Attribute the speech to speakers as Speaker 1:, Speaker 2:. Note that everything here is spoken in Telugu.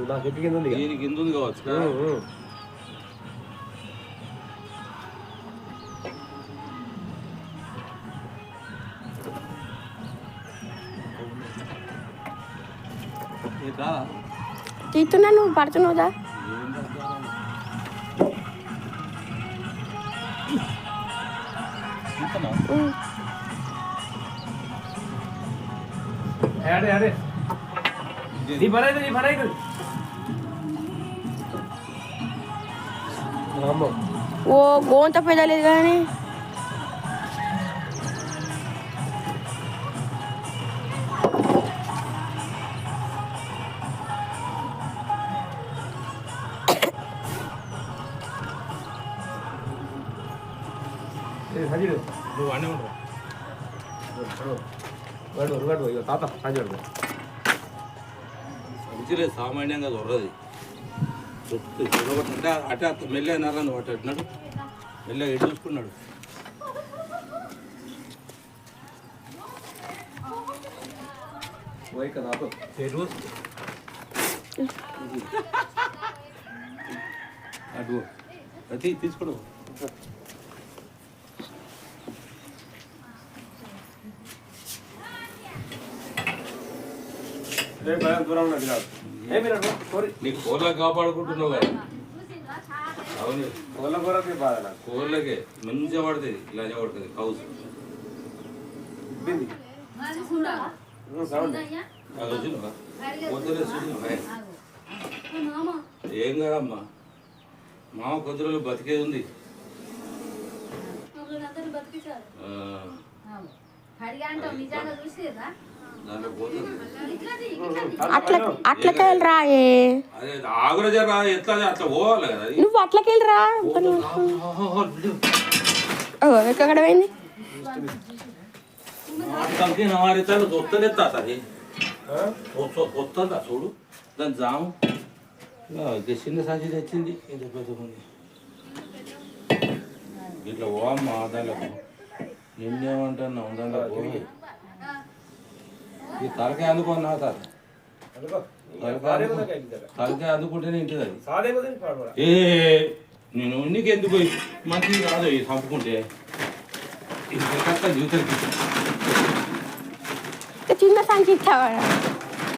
Speaker 1: నాకు ఎట్టి కింద ఉంది,
Speaker 2: దీనికి కింద ఉంది కావచ్చు.
Speaker 3: తీస్తున్నా, నువ్వు పడుతున్నావుదా? ఓ గోంత పెద్దలేదు కానీ
Speaker 2: నువ్వు అన్నీ ఉండవు మంచిలే, సామాన్యంగా దొరది అంటే అటే అత్త మెల్లగా నరాన్ని పట్టేట్టున్నాడు, మెల్లగా ఎటు చూసుకున్నాడు. అటు అది తీసుకోడు. నీకు కోళ్ళ కాపాడుకుంటున్నావు కదా. అవును, కోళ్ళకే మంచిగా పడుతుంది, ఇలా పడుతుంది హౌస్. ఏం కాదమ్మా, మామ కొద్ది రోజులు బతికేది ఉంది.
Speaker 3: అట్లకెళ్ళి రాయే,
Speaker 2: అట్లా పోవాలి కదా.
Speaker 3: నువ్వు అట్లకెళ్ళి రా. ఎక్కడ పోయింది?
Speaker 2: వస్తుందా చూడు, దాని జాము చిన్న సంచి తెచ్చింది, ఇంత పెద్ద ఉంది. ఇట్లా పోమ్మా, దాంట్లో నిన్నేమంటున్నావు, దాంట్లో పోయి ఈ తలకాయ అందుకున్నా, తలకాయ అందుకుంటేనే ఇంటిది అది. నేను నీకు ఎందుకు మంచిది కాదు చంపుకుంటే,
Speaker 3: చిన్న సంచి ఇచ్చావా?